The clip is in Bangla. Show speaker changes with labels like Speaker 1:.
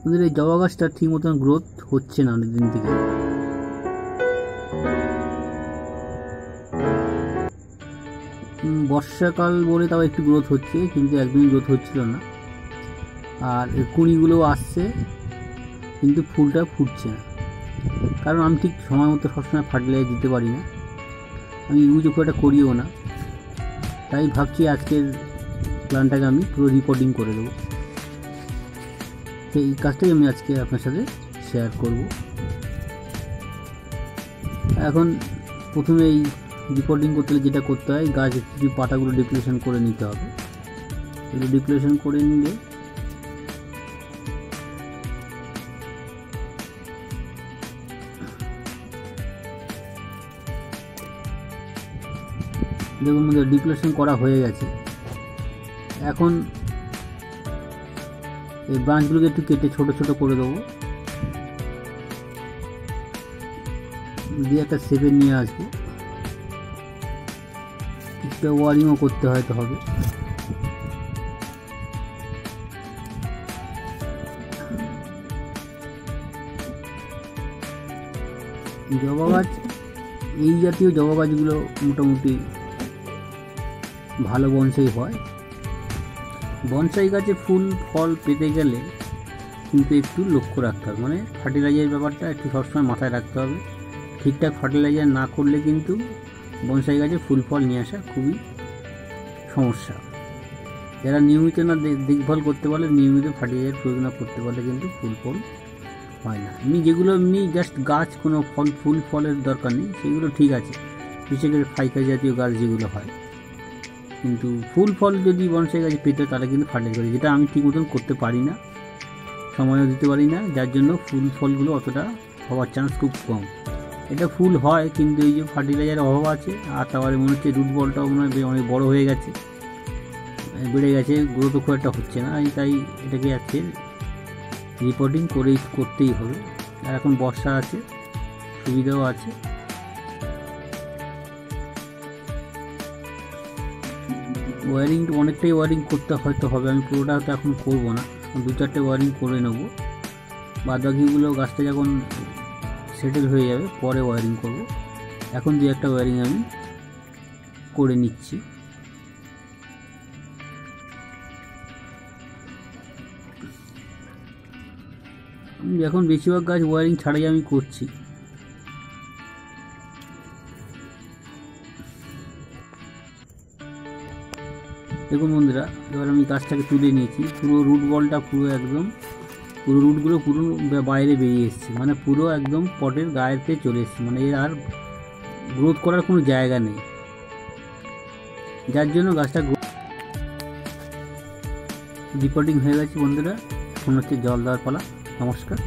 Speaker 1: আমাদের এই জবা গাছটা ঠিক মতন গ্রোথ হচ্ছে না অনেকদিন থেকে। বর্ষাকাল বলে তাও একটু গ্রোথ হচ্ছে, কিন্তু একদমই গ্রোথ হচ্ছিল না। আর কুঁড়িগুলোও আসছে কিন্তু ফুলটা ফুটছে না, কারণ আমি ঠিক সময় মতো সবসময় ফার্টিলাইজার দিতে পারি না, আমি ইউজও খুব একটা করিও না। তাই ভাবছি আজকের প্ল্যানটাকে আমি পুরো রিপোর্টিং করে দেবো। এই কাজটাই আমি আজকে আপনার সাথে শেয়ার করব। এখন প্রথমে এই রিপোর্টিং করতে হলে যেটা করতে হয়, গাছের কিছু পাতাগুলো ডিপ্লেশন করে নিতে হবে। এগুলো ডিপ্লেশন করে নিলে দেখুন ডিপ্লেশন করা হয়ে গেছে। এখন এই ব্রাঞ্চগুলোকে একটু কেটে ছোট ছোট করে দেবো, দিয়ে একটা শেপে নিয়ে আসবো। কিছুটা ওয়ারিংও করতে হয়তো হবে। জবা গাছ, এই জাতীয় জবা গাছগুলো মোটামুটি ভালো বনসাই হয়। বনসাই গাছে ফুল ফল পেতে গেলে কিন্তু একটু লক্ষ্য রাখতে হবে, মানে ফার্টিলাইজারের ব্যাপারটা একটু সবসময় মাথায় রাখতে হবে। ঠিকঠাক ফার্টিলাইজার না করলে কিন্তু বনসাই গাছে ফুল ফল নিয়ে আসা খুবই সমস্যা। যারা নিয়মিত না দেখভাল করতে পারলে, নিয়মিত ফার্টিলাইজার প্রয়োগ না করতে পারলে কিন্তু ফুল ফল হয় না। যেগুলো এমনি জাস্ট গাছ, কোনো ফুল ফলের দরকার নেই, সেগুলো ঠিক আছে, বিশেষ করে ফাইকা জাতীয় গাছ যেগুলো হয়। কিন্তু ফুল ফল যদি বনসাই গাছে পেতে, তাহলে কিন্তু ফার্টিলাইজার করে, যেটা আমি ঠিক মতন করতে পারি না, সময়ও দিতে পারি না, যার জন্য ফুল ফলগুলো অতটা হওয়ার চান্স খুব কম। এটা ফুল হয় কিন্তু এই যে ফার্টিলাইজারের অভাব আছে, আর তারপরে মনে হচ্ছে রুট বলটাও মনে হয় অনেক বড়ো হয়ে গেছে, বেড়ে গেছে, গ্রোথও খুব একটা হচ্ছে না। তাই এটাকে আজকে রিপোর্টিং করতেই হবে। আর এখন বর্ষা আছে, সুবিধাও আছে। ওয়ারিং অনেকটাই ওয়ারিং করতে হয়তো হবে, আমি পুরোটা তো এখন করবো না, 2-4টে ওয়ারিং করে নেব। বাদ বাকিগুলো গাছটা যখন সেটেল হয়ে যাবে পরে ওয়ারিং করব। এখন 2-1টা ওয়ারিং আমি করে নিচ্ছি। এখন বেশিরভাগ গাছ ওয়ারিং ছাড়াই আমি করছি। দেখুন বন্ধুরা, এবার আমি গাছটাকে তুলে নিয়েছি, পুরো রুট বলটা পুরো রুটগুলো পুরো বাইরে বেরিয়ে এসছে, মানে পুরো একদম পটের গায়েতে চলে এসছে, মানে এর আর গ্রোথ করার কোনো জায়গা নেই, যার জন্য গাছটা রিপোর্টিং হয়ে গেছে। বন্ধুরা, এখন হচ্ছে জল দেওয়ার পালা। নমস্কার।